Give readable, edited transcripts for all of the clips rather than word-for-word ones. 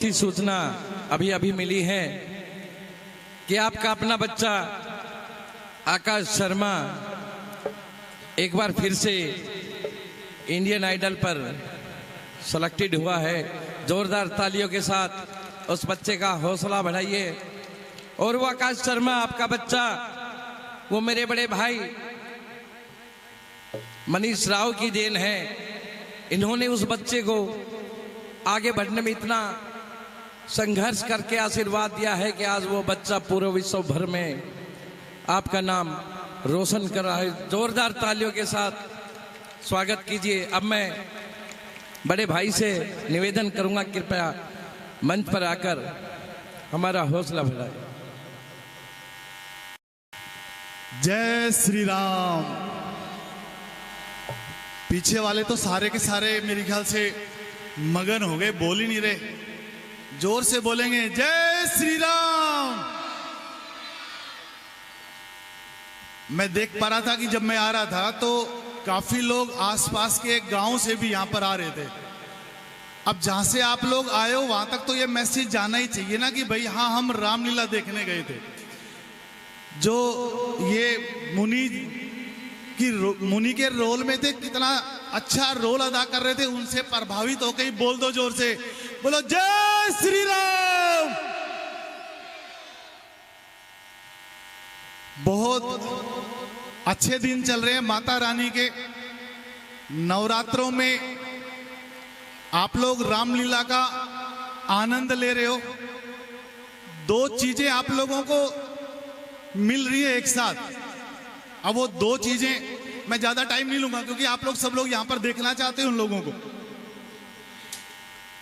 की सूचना अभी अभी मिली है कि आपका अपना बच्चा आकाश शर्मा एक बार फिर से इंडियन आइडल पर सेलेक्टेड हुआ है। जोरदार तालियों के साथ उस बच्चे का हौसला बढ़ाइए। और वो आकाश शर्मा आपका बच्चा, वो मेरे बड़े भाई मनीष राव की देन है। इन्होंने उस बच्चे को आगे बढ़ने में इतना संघर्ष करके आशीर्वाद दिया है कि आज वो बच्चा पूरे विश्व भर में आपका नाम रोशन कर रहा है। जोरदार तालियों के साथ स्वागत कीजिए। अब मैं बड़े भाई से निवेदन करूंगा, कृपया मंच पर आकर हमारा हौसला बढ़ाए। जय श्री राम। पीछे वाले तो सारे के सारे मेरे ख्याल से मगन हो गए, बोल ही नहीं रहे। जोर से बोलेंगे जय श्री राम। मैं देख पा रहा था कि जब मैं आ रहा था तो काफी लोग आसपास के गांव से भी यहां पर आ रहे थे। अब जहां से आप लोग आए हो वहां तक तो ये मैसेज जाना ही चाहिए ना कि भाई हाँ, हम रामलीला देखने गए थे। जो ये मुनि के रोल में थे, कितना अच्छा रोल अदा कर रहे थे, उनसे प्रभावित होकर ही बोल दो जोर से, बोलो जय श्री राम। बहुत अच्छे दिन चल रहे हैं माता रानी के। नवरात्रों में आप लोग रामलीला का आनंद ले रहे हो। दो चीजें आप लोगों को मिल रही है एक साथ। अब वो दो चीजें मैं ज्यादा टाइम नहीं लूंगा क्योंकि आप लोग सब लोग यहां पर देखना चाहते हैं उन लोगों को।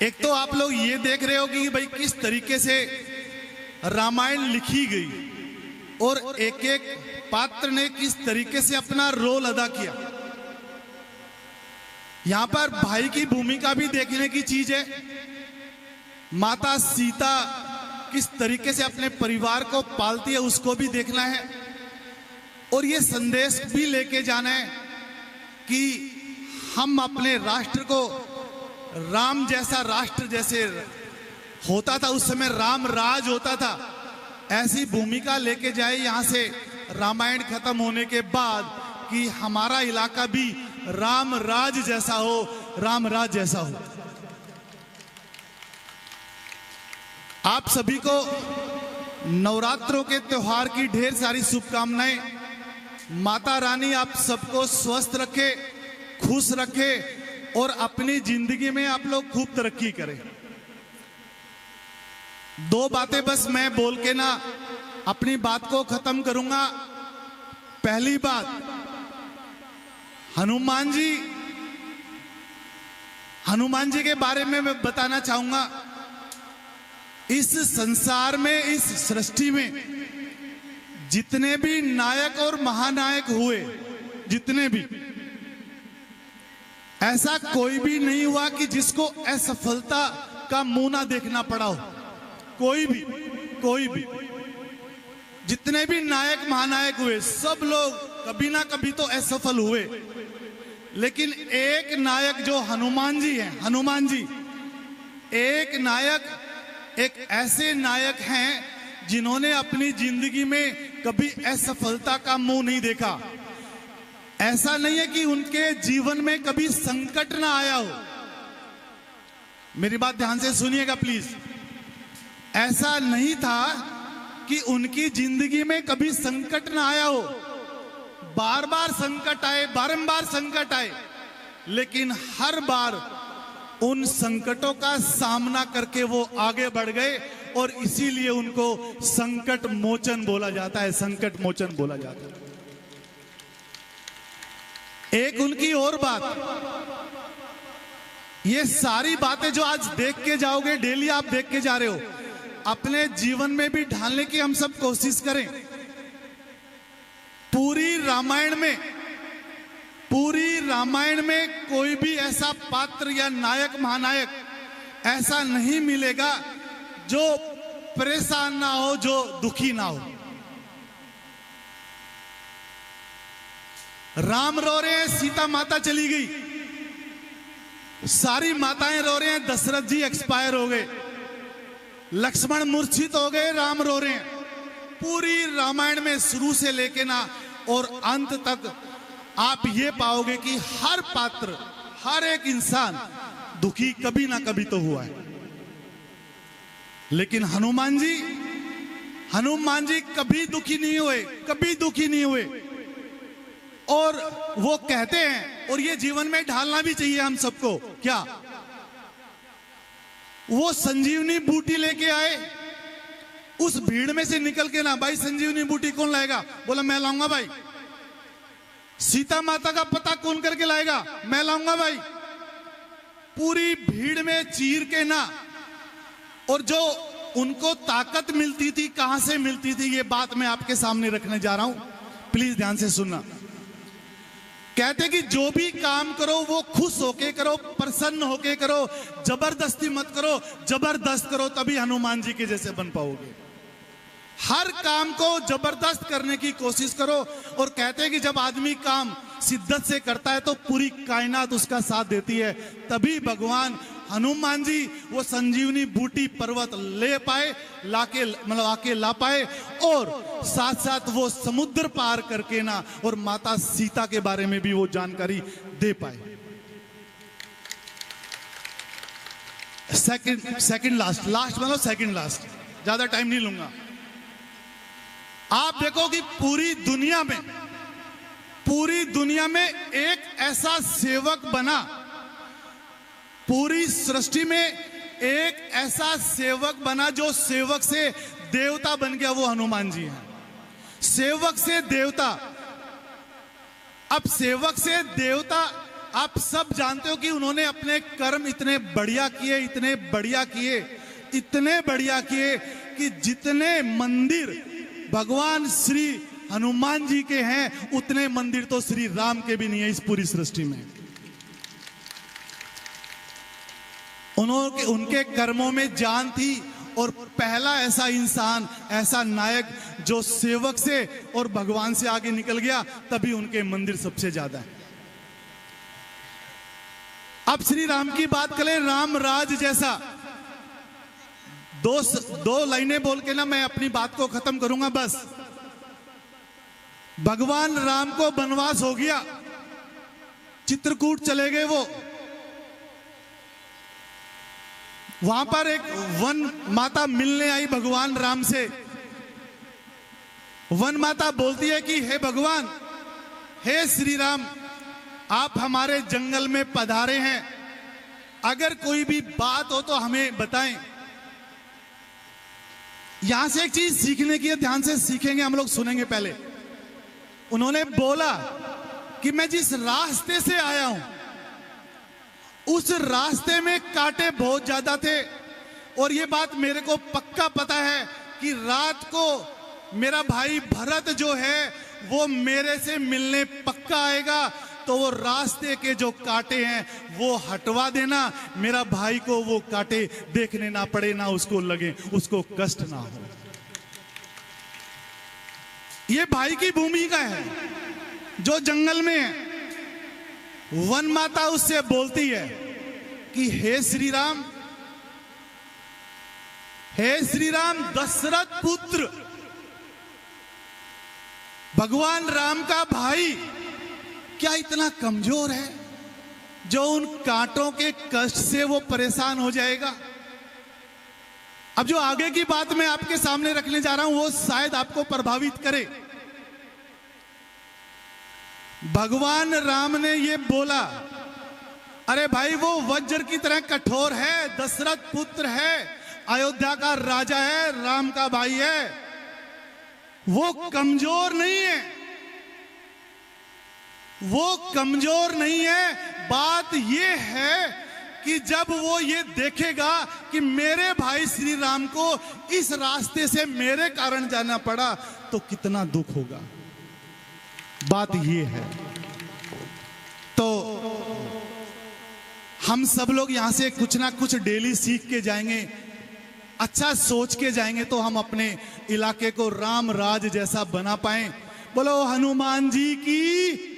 एक तो आप लोग ये देख रहे हो कि भाई किस तरीके से रामायण लिखी गई और एक एक पात्र ने किस तरीके से अपना रोल अदा किया। यहां पर भाई की भूमिका भी देखने की चीज है। माता सीता किस तरीके से अपने परिवार को पालती है उसको भी देखना है। और ये संदेश भी लेके जाना है कि हम अपने राष्ट्र को राम जैसा राष्ट्र जैसे होता था उस समय राम राज होता था, ऐसी भूमिका लेके जाए यहां से रामायण खत्म होने के बाद कि हमारा इलाका भी राम राज जैसा हो, राम राज जैसा हो। आप सभी को नवरात्रों के त्योहार की ढेर सारी शुभकामनाएं। माता रानी आप सबको स्वस्थ रखे, खुश रखे और अपनी जिंदगी में आप लोग खूब तरक्की करें। दो बातें बस मैं बोल के ना अपनी बात को खत्म करूंगा। पहली बात, हनुमान जी के बारे में मैं बताना चाहूंगा। इस संसार में, इस सृष्टि में जितने भी नायक और महानायक हुए, जितने भी, ऐसा कोई भी नहीं हुआ कि जिसको असफलता का मुंह ना देखना पड़ा हो। कोई भी जितने भी नायक महानायक हुए सब लोग कभी ना कभी तो असफल हुए। लेकिन एक नायक जो हनुमान जी हैं, हनुमान जी एक नायक, एक ऐसे नायक हैं जिन्होंने अपनी जिंदगी में कभी असफलता का मुंह नहीं देखा। ऐसा नहीं है कि उनके जीवन में कभी संकट ना आया हो। मेरी बात ध्यान से सुनिएगा प्लीज। ऐसा नहीं था कि उनकी जिंदगी में कभी संकट ना आया हो। बार बार संकट आए, बारंबार संकट आए, लेकिन हर बार उन संकटों का सामना करके वो आगे बढ़ गए और इसीलिए उनको संकट मोचन बोला जाता है, संकट मोचन बोला जाता है। एक उनकी और बात, ये सारी बातें जो आज देख के जाओगे, डेली आप देख के जा रहे हो, अपने जीवन में भी ढालने की हम सब कोशिश करें। पूरी रामायण में कोई भी ऐसा पात्र या नायक महानायक ऐसा नहीं मिलेगा जो परेशान ना हो, जो दुखी ना हो। राम रो रहे हैं, सीता माता चली गई, सारी माताएं रो रहे हैं, दशरथ जी एक्सपायर हो गए। लक्ष्मण मूर्छित हो गए, राम रो रहे हैं। पूरी रामायण में शुरू से लेके ना और अंत तक आप ये पाओगे कि हर पात्र, हर एक इंसान दुखी कभी ना कभी तो हुआ है। लेकिन हनुमान जी कभी दुखी नहीं हुए, कभी दुखी नहीं हुए। और वो कहते हैं, और ये जीवन में ढालना भी चाहिए हम सबको, क्या वो संजीवनी बूटी लेके आए, उस भीड़ में से निकल के ना, भाई संजीवनी बूटी कौन लाएगा? बोला मैं लाऊंगा भाई। सीता माता का पता कौन करके लाएगा? मैं लाऊंगा भाई। पूरी भीड़ में चीर के ना, और जो उनको ताकत मिलती थी, कहां से मिलती थी, ये बात मैं आपके सामने रखने जा रहा हूं, प्लीज ध्यान से सुनना। कहते कि जो भी काम करो वो खुश होके करो, प्रसन्न होके करो, जबरदस्ती मत करो, जबरदस्त करो, तभी हनुमान जी के जैसे बन पाओगे। हर काम को जबरदस्त करने की कोशिश करो। और कहते हैं कि जब आदमी काम शिद्दत से करता है तो पूरी कायनात उसका साथ देती है। तभी भगवान हनुमान जी वो संजीवनी बूटी पर्वत ले पाए, आके ला पाए, और साथ साथ वो समुद्र पार करके ना, और माता सीता के बारे में भी वो जानकारी दे पाए। सेकंड लास्ट, ज्यादा टाइम नहीं लूंगा। आप देखो कि पूरी दुनिया में एक ऐसा सेवक बना, पूरी सृष्टि में एक ऐसा सेवक बना जो सेवक से देवता बन गया, वो हनुमान जी हैं। सेवक से देवता। अब सेवक से देवता, आप सब जानते हो कि उन्होंने अपने कर्म इतने बढ़िया किए कि जितने मंदिर भगवान श्री हनुमान जी के हैं, उतने मंदिर तो श्री राम के भी नहीं है इस पूरी सृष्टि में। उनके कर्मों में जान थी, और पहला ऐसा इंसान, ऐसा नायक जो सेवक से और भगवान से आगे निकल गया, तभी उनके मंदिर सबसे ज्यादा है। अब श्री राम की बात करें, राम राज जैसा। दो लाइनें बोल के ना मैं अपनी बात को खत्म करूंगा बस। भगवान राम को वनवास हो गया, चित्रकूट चले गए वो। वहां पर एक वन माता मिलने आई भगवान राम से। वन माता बोलती है कि हे भगवान, हे श्री राम, आप हमारे जंगल में पधारे हैं, अगर कोई भी बात हो तो हमें बताएं। यहां से एक चीज सीखने की है, ध्यान से सीखेंगे हम लोग, सुनेंगे पहले। उन्होंने बोला कि मैं जिस रास्ते से आया हूं, उस रास्ते में कांटे बहुत ज्यादा थे, और ये बात मेरे को पक्का पता है कि रात को मेरा भाई भरत जो है वो मेरे से मिलने पक्का आएगा, तो वो रास्ते के जो कांटे हैं वो हटवा देना, मेरा भाई को वो कांटे देखने ना पड़े, ना उसको लगे, उसको कष्ट ना हो। ये भाई की भूमिका है जो जंगल में है। वन माता उससे बोलती है कि हे श्री राम, दशरथ पुत्र भगवान राम का भाई क्या इतना कमजोर है जो उन कांटों के कष्ट से वो परेशान हो जाएगा? अब जो आगे की बात मैं आपके सामने रखने जा रहा हूं वो शायद आपको प्रभावित करे। भगवान राम ने ये बोला, अरे भाई वो वज्र की तरह कठोर है, दशरथ पुत्र है, अयोध्या का राजा है, राम का भाई है, वो कमजोर नहीं है, वो कमजोर नहीं है। बात ये है कि जब वो ये देखेगा कि मेरे भाई श्री राम को इस रास्ते से मेरे कारण जाना पड़ा तो कितना दुख होगा। बात ये है। तो हम सब लोग यहां से कुछ ना कुछ डेली सीख के जाएंगे, अच्छा सोच के जाएंगे, तो हम अपने इलाके को राम राज जैसा बना पाए। बोलो हनुमान जी की,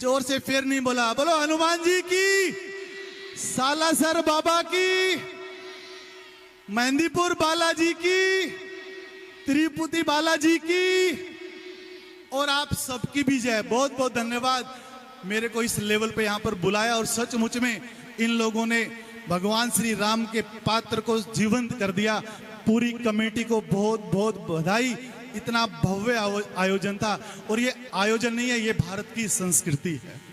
जोर से फिर नहीं बोला, बोलो हनुमान जी की, सालासर बाबा की। मेहंदीपुर बालाजी की, तिरुपति बालाजी की, और आप सबकी भी जय। बहुत बहुत धन्यवाद मेरे को इस लेवल पे यहाँ पर बुलाया, और सचमुच में इन लोगों ने भगवान श्री राम के पात्र को जीवंत कर दिया। पूरी कमेटी को बहुत बहुत बधाई। इतना भव्य आयोजन था, और ये आयोजन नहीं है, ये भारत की संस्कृति है,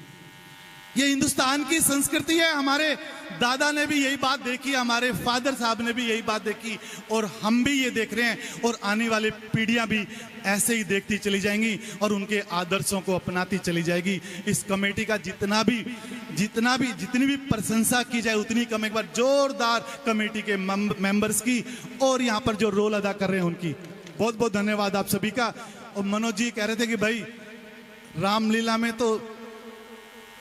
ये हिंदुस्तान की संस्कृति है। हमारे दादा ने भी यही बात देखी, हमारे फादर साहब ने भी यही बात देखी, और हम भी ये देख रहे हैं, और आने वाली पीढ़ियां भी ऐसे ही देखती चली जाएंगी और उनके आदर्शों को अपनाती चली जाएगी। इस कमेटी का जितनी भी प्रशंसा की जाए उतनी कम। एक बार जोरदार कमेटी के मेंबर्स की, और यहाँ पर जो रोल अदा कर रहे हैं उनकी बहुत बहुत धन्यवाद आप सभी का। और मनोज जी कह रहे थे कि भाई रामलीला में तो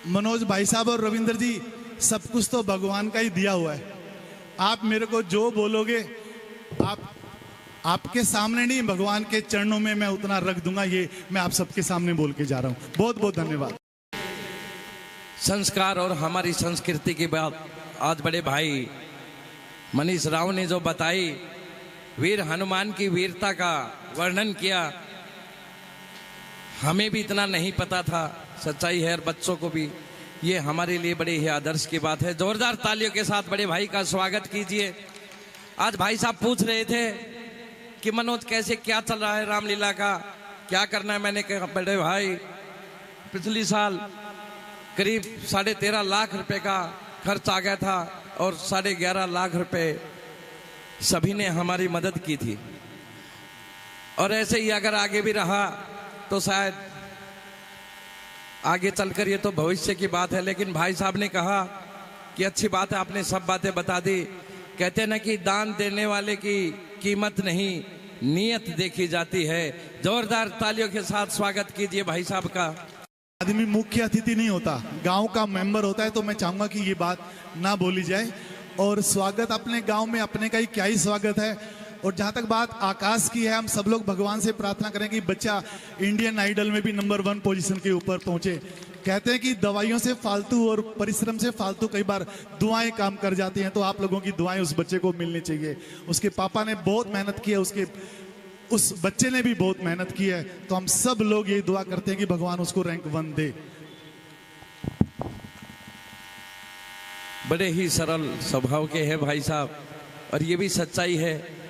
मनोज भाई साहब और रविंद्र जी सब कुछ तो भगवान का ही दिया हुआ है। आप मेरे को जो बोलोगे, आपके सामने नहीं, भगवान के चरणों में मैं उतना रख दूंगा। ये मैं आप सबके सामने बोल के जा रहा हूं। बहुत बहुत धन्यवाद। संस्कार और हमारी संस्कृति की बात आज बड़े भाई मनीष राव ने जो बताई, वीर हनुमान की वीरता का वर्णन किया, हमें भी इतना नहीं पता था, सच्चाई है, और बच्चों को भी। ये हमारे लिए बड़े ही आदर्श की बात है। जोरदार तालियों के साथ बड़े भाई का स्वागत कीजिए। आज भाई साहब पूछ रहे थे कि मनोज कैसे, क्या चल रहा है रामलीला का, क्या करना है। मैंने कहा बड़े भाई पिछली साल करीब 13.5 लाख रुपए का खर्च आ गया था, और 11.5 लाख रुपए सभी ने हमारी मदद की थी, और ऐसे ही अगर आगे भी रहा तो शायद आगे चलकर, ये तो भविष्य की बात है। लेकिन भाई साहब ने कहा कि अच्छी बात है, आपने सब बातें बता दी। कहते हैं ना कि दान देने वाले की कीमत नहीं, नियत देखी जाती है। जोरदार तालियों के साथ स्वागत कीजिए भाई साहब का। आदमी मुख्य अतिथि नहीं होता, गांव का मेंबर होता है, तो मैं चाहूंगा कि ये बात ना बोली जाए। और स्वागत अपने गांव में अपने का ही क्या ही स्वागत है। और जहां तक बात आकाश की है, हम सब लोग भगवान से प्रार्थना करें कि बच्चा इंडियन आइडल में भी नंबर 1 पोजीशन के ऊपर पहुंचे। कहते हैं कि दवाइयों से फालतू और परिश्रम से फालतू कई बार दुआएं काम कर जाती हैं, तो आप लोगों की दुआएं उस बच्चे को मिलनी चाहिए। उसके पापा ने बहुत मेहनत की है, उस बच्चे ने भी बहुत मेहनत की है, तो हम सब लोग यही दुआ करते हैं कि भगवान उसको रैंक 1 दे। बड़े ही सरल स्वभाव के हैं भाई साहब, और ये भी सच्चाई है